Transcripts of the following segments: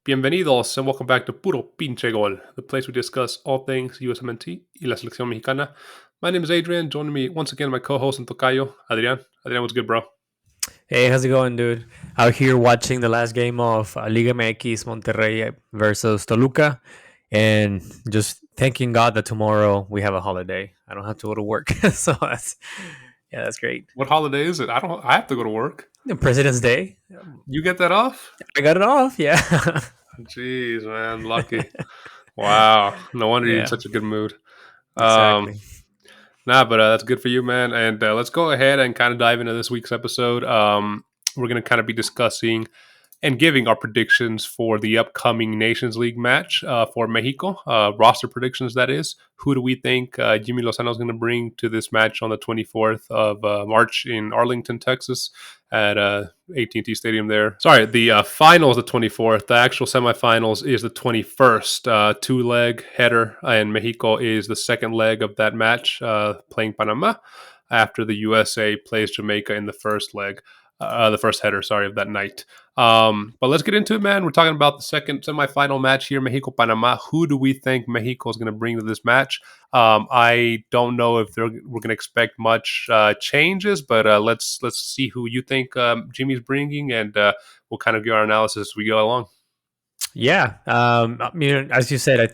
Bienvenidos and welcome back to Puro Pinche Gol, the place we discuss all things USMNT y la selección mexicana. My name is Adrian. Joining me once again, my co-host and Tocayo, Adrian. Adrian, what's good, bro? Hey, how's it going, dude? Out here watching the last game of ligamx Monterrey versus Toluca, and just thanking God that tomorrow we have a holiday. I don't have to go to work, so that's great. What holiday is it? I have to go to work. President's Day. You get that off? I got it off. Yeah. Jeez, man, lucky. Wow, no wonder you're in Yeah. such a good mood. Um, Exactly. but that's good for you, man. And let's go ahead and kind of dive into this week's episode. We're going to kind of be discussing and giving our predictions for the upcoming Nations League match for Mexico. Roster predictions, that is. Who do we think jimmylozano is going to bring to this match on the 24th of March in Arlington, Texas at AT&T Stadium there? Sorry, the final is the 24th. The actual semifinals is the 21st. Two-leg header, and Mexico is the second leg of that match, playing Panama, after the USA plays Jamaica in the first leg. The first header, of that night. But let's get into it, man. We're talking about the second semifinal match here, Mexico-Panama. Who do we think Mexico is going to bring to this match? I don't know if we're going to expect much changes, but let's see who you think Jimmy's bringing, and we'll kind of give our analysis as we go along. Yeah. I mean, as you said, I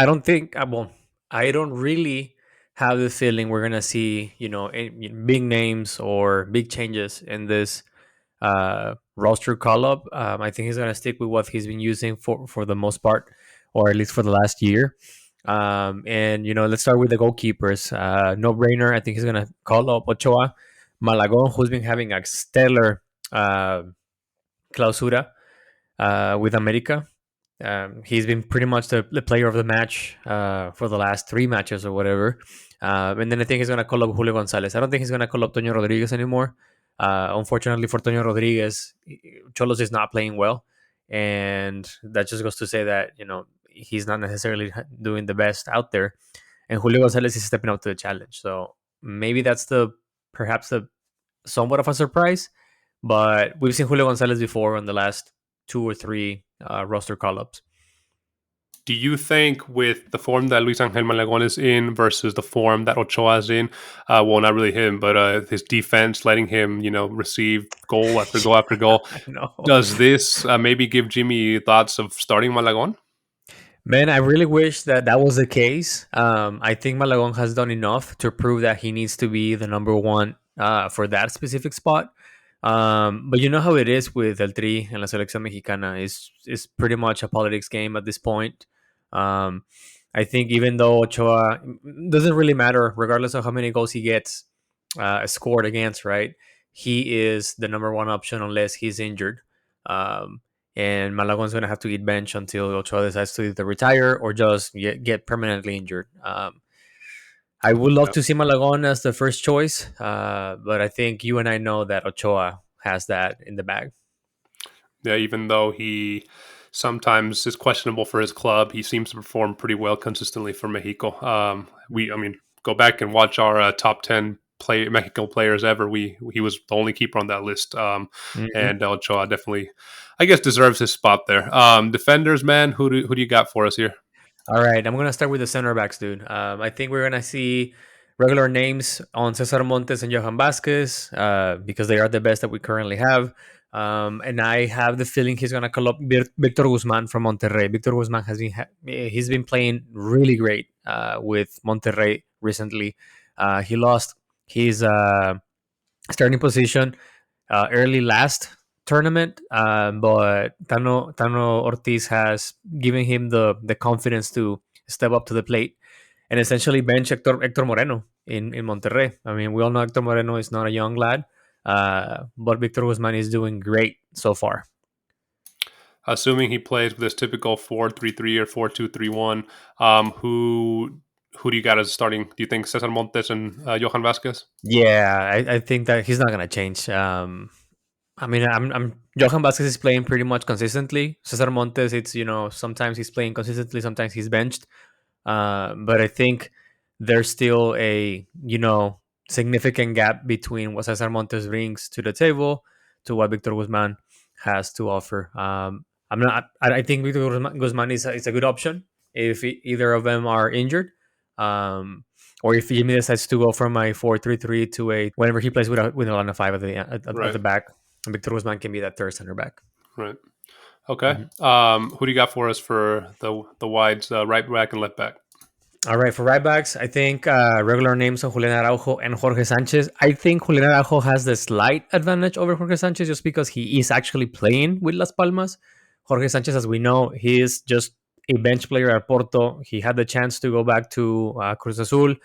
don't really have the feeling we're gonna see, big names or big changes in this roster call up. I think he's gonna stick with what he's been using for the most part, or at least for the last year. And let's start with the goalkeepers. No brainer. I think he's gonna call up Ochoa, Malagon, who's been having a stellar clausura with America. He's been pretty much the player of the match for the last three matches or whatever. And then I think he's going to call up Julio Gonzalez. I don't think he's going to call up Toño Rodriguez anymore. Unfortunately for Toño Rodriguez, Cholos is not playing well. And that just goes to say that, he's not necessarily doing the best out there. And Julio Gonzalez is stepping up to the challenge. So maybe that's perhaps the somewhat of a surprise. But we've seen Julio Gonzalez before on the last two or three roster call-ups. Do you think with the form that Luis Angel Malagon is in versus the form that Ochoa is in, well, not really him, but his defense letting him, receive goal after goal after goal, does this maybe give Jimmy thoughts of starting Malagon? Man, I really wish that was the case. I think Malagon has done enough to prove that he needs to be the number one for that specific spot. But you know how it is with eltri and la selección mexicana. It's pretty much a politics game at this point. I think even though Ochoa doesn't really matter, regardless of how many goals he gets scored against, right? He is the number one option unless he's injured. And Malagon's going to have to get benched until Ochoa decides to either retire or just get permanently injured. I would love to see Malagon as the first choice, but I think you and I know that Ochoa has that in the bag. Yeah, even though he sometimes is questionable for his club, he seems to perform pretty well consistently for Mexico. Go back and watch our top 10 Mexico players ever. He was the only keeper on that list, and Ochoa definitely, I guess, deserves his spot there. Defenders, man, who do you got for us here? All right, I'm going to start with the center backs, dude. I think we're going to see regular names on Cesar Montes and Johan Vasquez because they are the best that we currently have. And I have the feeling he's going to call up Victor Guzman from Monterrey. Victor Guzman he's been playing really great with Monterrey recently. He lost his starting position early last tournament, but Tano Ortiz has given him the confidence to step up to the plate and essentially bench Hector Moreno in Monterrey. I mean, we all know Hector Moreno is not a young lad, but Victor Guzman is doing great so far. Assuming he plays with his typical 4-3-3 or 4-2-3-1, who do you got as starting? Do you think Cesar Montes and Johan Vasquez? Yeah, I think that he's not going to change. I'm Johan Vasquez is playing pretty much consistently. Cesar Montes, it's sometimes he's playing consistently, sometimes he's benched. But I think there's still a significant gap between what Cesar Montes brings to the table to what Victor Guzman has to offer. I'm not. I think Victor Guzman is a good option if either of them are injured, or if Jimmy decides to go from my 4-3-3 to a whenever he plays with a line of five at Right. the back. Victor Guzman can be that third center back. Right. Okay. Mhm. Who do you got for us for the wides, right back and left back? All right, for right backs, I think regular names of Julian Araujo and Jorge Sanchez. I think Julian Araujo has the slight advantage over Jorge Sanchez just because he is actually playing with Las Palmas. Jorge Sanchez, as we know, he is just a bench player at Porto. He had the chance to go back to Cruzazul.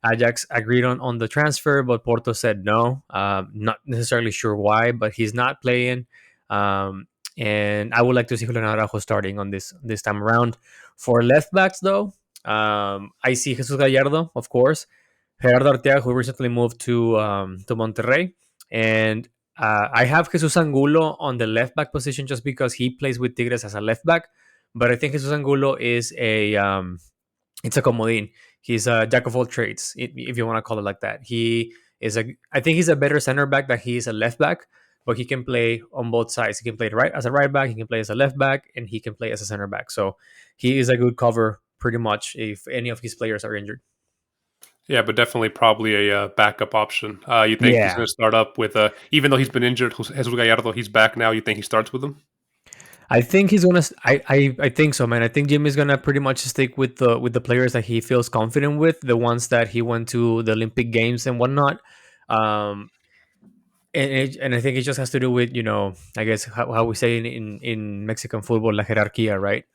Ajax agreed on the transfer, but Porto said no. Not necessarily sure why, but he's not playing. Um, and I would like to see Julian Araujo starting on this time around. For left backs, though, I see Jesus Gallardo, of course, Gerardo Arteaga, who recently moved to Monterrey, and I have Jesus Angulo on the left back position just because he plays with Tigres as a left back. But I think Jesus Angulo is it's a comodín. He's a jack of all trades, if you want to call it like that. I think he's a better center back than he is a left back, but he can play on both sides. He can play right as a right back, he can play as a left back, and he can play as a center back. So he is a good cover pretty much if any of his players are injured. Yeah, but definitely probably a backup option. You think he's Yeah, going to start up with even though he's been injured, Jesus Gallardo, he's back now. You think he starts with him? I think he's gonna. I think so, man. I think Jimmy's gonna pretty much stick with the players that he feels confident with, the ones that he went to the Olympic Games and whatnot. Um, and I think it just has to do with I guess how we say in Mexican football la jerarquía, right?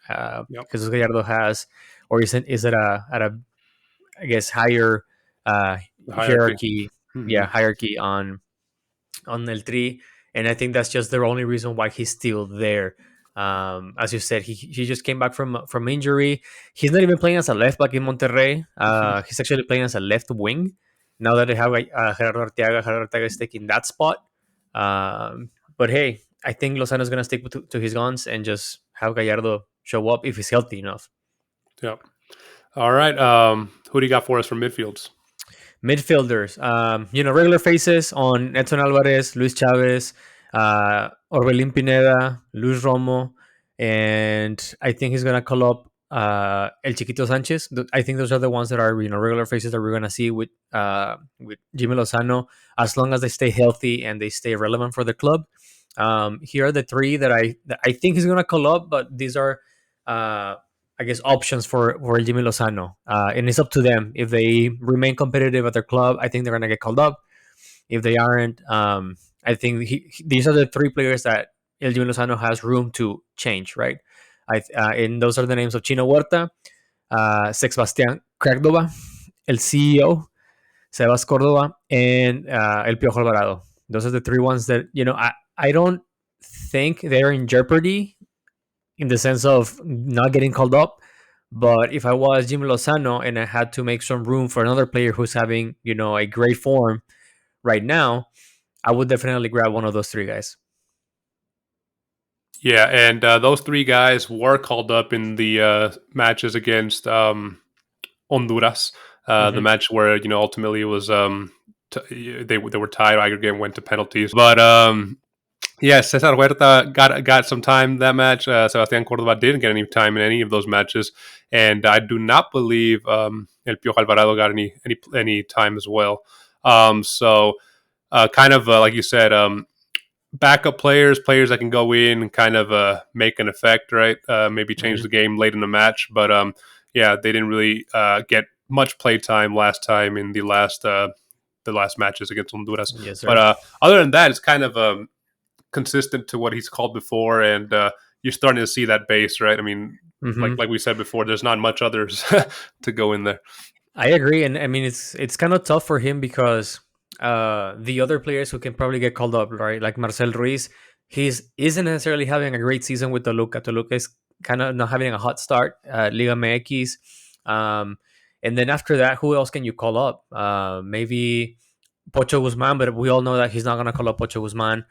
Yep. Jesus Gallardo has, or is it at a I guess higher The hierarchy. hierarchy, Hmm. yeah, hierarchy on eltri, and I think that's just the only reason why he's still there. As you said, he just came back from injury. He's not even playing as a left back in Monterrey. He's actually playing as a left wing now that they have Gerardo Arteaga. Gerardo Arteaga is taking that spot. But hey, I think Lozano is going to stick to his guns and just have Gallardo show up if he's healthy enough. Yep. All right. Who do you got for us from midfields? Midfielders, regular faces on Edsonalvarez, Luis Chavez, Orbelin Pineda, Luis Romo, and I think he's gonna call up El Chiquito Sanchez. I think those are the ones that are regular faces that we're gonna see with Jimmylozano as long as they stay healthy and they stay relevant for the club. Here are the three that I think he's gonna call up, but these are uh, I guess options for Jimmylozano, and it's up to them. If they remain competitive at their club, I think they're gonna get called up. If they aren't, I think these are the three players that El Jimmylozano has room to change, right? And those are the names of Chinohuerta, Sebastián Córdoba, El CEO, Sebas Córdoba, and El Piojo Alvarado. Those are the three ones that I don't think they're in jeopardy in the sense of not getting called up. But if I was Jimmy Lozano and I had to make some room for another player who's having, a great form right now, I would definitely grab one of those three guys. Yeah, and those three guys were called up in the matches against Honduras. The Mm-hmm. match where ultimately it was they were tied. Aggregate went to penalties, but yeah, Cesar Huerta got some time that match. Sebastián Córdoba didn't get any time in any of those matches, and I do not believe El Piojo Alvarado got any time as well. So kind of like you said, backup players that can go in and kind of make an effect, right? Maybe change Mm-hmm. the game late in the match, but yeah, they didn't really get much play time last time in the last matches against Honduras. Yes, But sir. other than that, it's kind of consistent to what he's called before, and you're starting to see that base, right? I mean, Mm-hmm. like we said before, there's not much others to go in there. I agree, and I mean it's kind of tough for him because the other players who can probably get called up, right? Like Marcel Ruiz, he's isn't necessarily having a great season with Toluca. Toluca is kind of not having a hot start. ligamx, and then after that, who else can you call up? Maybe Pocho Guzman, but we all know that he's not gonna call up Pocho Guzman.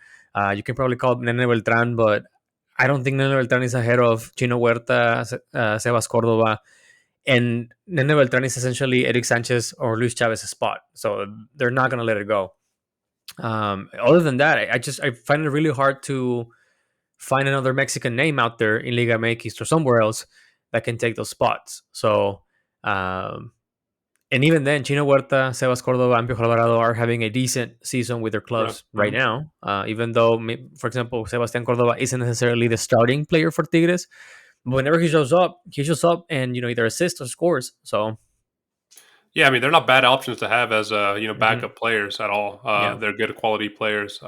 You can probably call up Nene Beltran, but I don't think Nene Beltran is ahead of Chino Huerta, Sebas Cordova, and Nene Beltran is essentially Eric Sanchez or Luis Chavez's spot. So they're not going to let it go. Other than that, I find it really hard to find another Mexican name out there in Liga MX or somewhere else that can take those spots. So, um, and even then, Chinohuerta, Sebas Cordova, and Piojo Alvarado are having a decent season with their Right. clubs right Mhm. now. Even though, for example, Sebastián Cordova isn't necessarily the starting player for Tigres, but whenever he shows up and either assists or scores. So, Yeah, I mean they're not bad options to have as mhm, backup players at all. yeah. They're good quality players.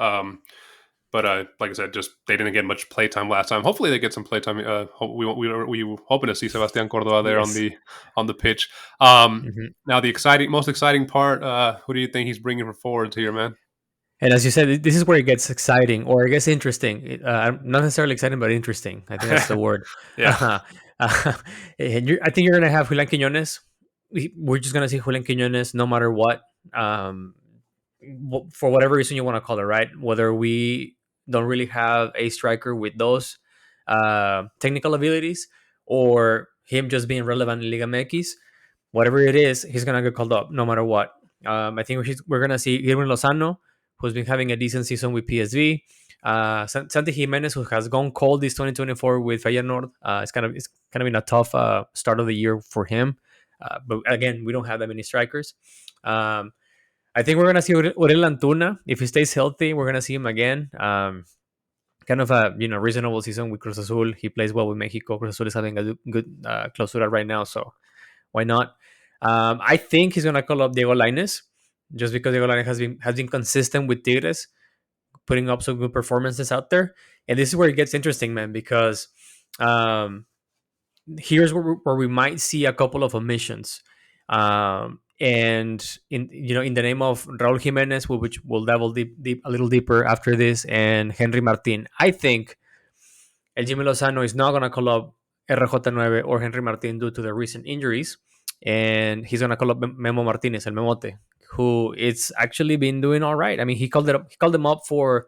But like I said, just they didn't get much playtime last time. Hopefully, they get some playtime. We hoping to see Sebastián Cordova there on Yes. the pitch. Um, Mhm. Now, the most exciting part. Who do you think he's bringing for forwards here, man? And as you said, this is where it gets exciting, or I guess interesting. Not necessarily exciting, but interesting. I think that's the word. Yeah, Uh, and I think you're going to have Julian Quiñones. We're just going to see Julian Quiñones no matter what, um, for whatever reason you want to call it, right? Whether we don't really have a striker with those technical abilities or him just being relevant in Liga MX, whatever it is, he's gonna get called up no matter what. I think we're gonna see Jimmylozano, who's been having a decent season with PSV. Santigimenez, who has gone cold this 2024 with Feyenoord. It's kind of been a tough start of the year for him. But again, we don't have that many strikers. Um, I think we're gonna see Aurel Antuna if he stays healthy. We're gonna see him again. Kind of a reasonable season with Cruzazul. He plays well with Mexico. Cruzazul is having a good clausura right now, so why not? I think he's gonna call up Diego Lainez just because Diego Lainez has been consistent with Tigres, putting up some good performances out there. And this is where it gets interesting, man, because um, here's where we might see a couple of omissions. And in the name of Raul Jimenez, which we'll delve a little deeper after this, and Henry Martin, I think El Jimmylozano is not going to call up RJ9 or Henry Martin due to the recent injuries. And he's going to call up Memo Martinez, El Memote, who it's actually been doing all right. I mean, he called them up for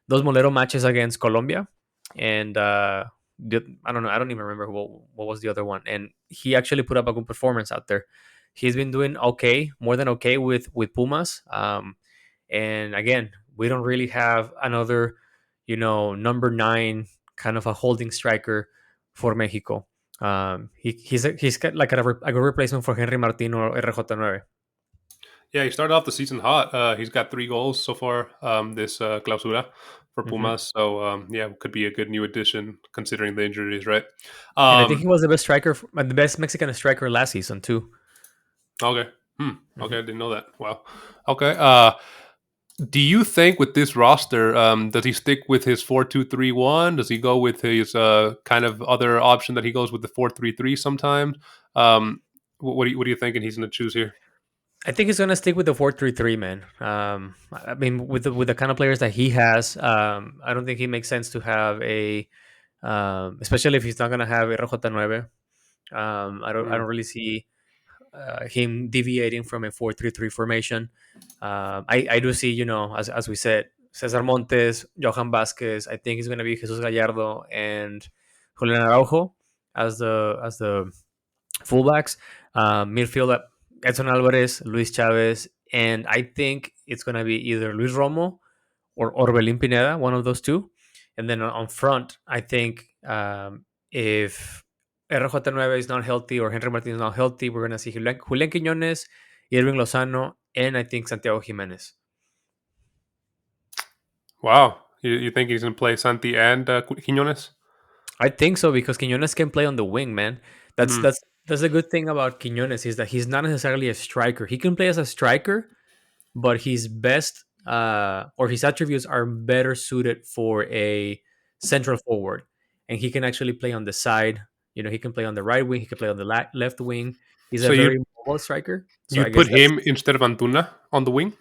those Molero matches against Colombia. And I don't know. I don't even remember what was the other one. And he actually put up a good performance out there. He's been doing okay, more than okay with Pumas. And again, we don't really have another, number 9 kind of a holding striker for Mexico. He's got like a good replacement for Henry Martin or RJ9. yeah. He started off the season hot. He's got 3 goals so far. This clausura for Mm-hmm. Pumas. So yeah, could be a good new addition considering the injuries, right? And I think Um, he was the best striker, the best Mexican striker last season too. okay. Okay, Mm-hmm. I didn't know that. Wow. Okay. Do you think with this roster, does he stick with his 4-2-3-1? Does he go with his kind of other option that he goes with the 4-3-3 sometimes? What are you thinking he's going to choose here? I think he's gonna stick with the 4-3-3, man. I mean, with the kind of players that he has, I don't think it makes sense to have especially if he's not gonna have RJ9. I don't Mm. really see him deviating from a 4-3-3 formation. I do see, as we said, Cesar Montes, Johan Vasquez. I think he's going to be Jesus Gallardo and Julian Araujo as the fullbacks. Midfield, Edsonalvarez, Luis Chavez, and I think it's going to be either Luis Romo or Orbelin Pineda, one of those two. And then on front, I think if RJ9 is not healthy or Henry Martin is not healthy, we're going to see Julian Quiñones, Irving Lozano, and I think Santiago Jimenez. Wow. You think he's going to play Santi and Quinones? I think so because Quiñones can play on the wing, man. That's Mm. that's that's the good thing about Quiñones is that he's not necessarily a striker. He can play as a striker, but his best or his attributes are better suited for a central forward, and he can actually play on the side. He can play on the right wing. He can play on the left wing. He's So a very mobile striker. So I you'd guess put him instead of Antuna on the wing?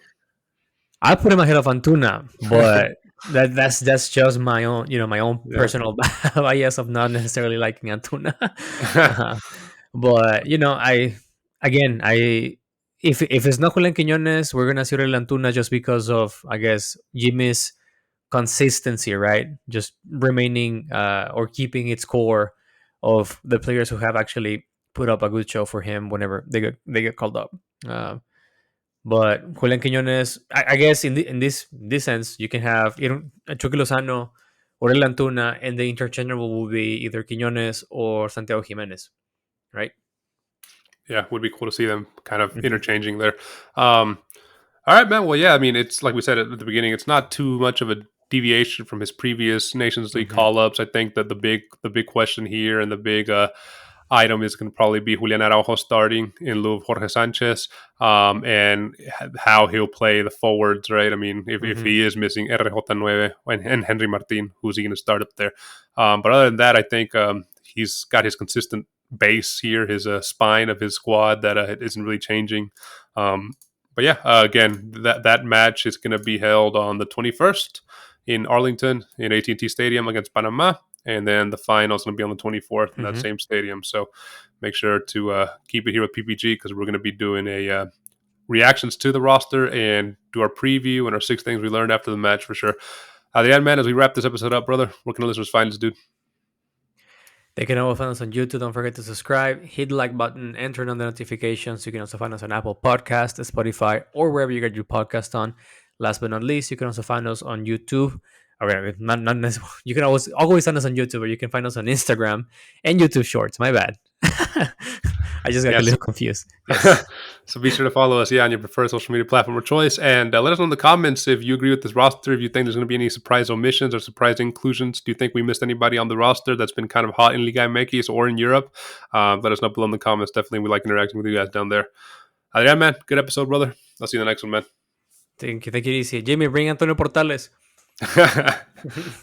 I put him ahead of Antuna, but that's just my own Yeah. personal bias of not necessarily liking Antuna. uh, but I if it's not Julian Quiñones, we're gonna see Aurel Antuna just because of I guess Jimmy's consistency, right? Just remaining or keeping its core of the players who have actually put up a good show for him whenever they get called up. Uh, but Julian Quiñones, I guess in this sense, you can have Chukylozano Orel Antuna, and the interchangeable will be either Quiñones or Santigimenez, right? Yeah, would be cool to see them kind of Mm-hmm. interchanging there. All right, man. Well, yeah, I mean, it's like we said at the beginning, it's not too much of a deviation from his previous Nations League Mm-hmm. call ups. I think that the big question here and the big item is going to probably be Julian Araujo starting in lieu of Jorge Sanchez, and how he'll play the forwards, right? I mean, if Mm-hmm. he is missing RJ9 and Henry Martin, who's he going to start up there? But other than that, I think he's got his consistent base here, his spine of his squad that isn't really changing. But yeah, again, that match is going to be held on the 21st in Arlington in AT&T Stadium against Panama, and then the final is going to be on the 24th in that Mm-hmm. same stadium. So make sure to keep it here with PPG because we're going to be doing a reactions to the roster and do our preview and our 6 things we learned after the match for sure. Adrian, man, as we wrap this episode up, brother, where can the listeners find us, dude? They can also find us on YouTube. Don't forget to subscribe, hit the like button, and turn on the notifications. You can also find us on Apple Podcast, Spotify, or wherever you get your podcast on. Last but not least, you can also find us on YouTube. Okay, not necessarily. You can always find us on YouTube, or you can find us on Instagram and YouTube Shorts. My bad. I just got a Yes. little confused. Yes. So be sure to follow us, on your preferred social media platform of choice, and let us know in the comments if you agree with this roster. If you think there's going to be any surprise omissions or surprise inclusions, do you think we missed anybody on the roster that's been kind of hot in ligamx or in Europe? Let us know below in the comments. Definitely, we like interacting with you guys down there. Adrian, man, good episode, brother. I'll see you in the next one, Thank you. Take it easy. Jimmy, bring Antonio Portales. man.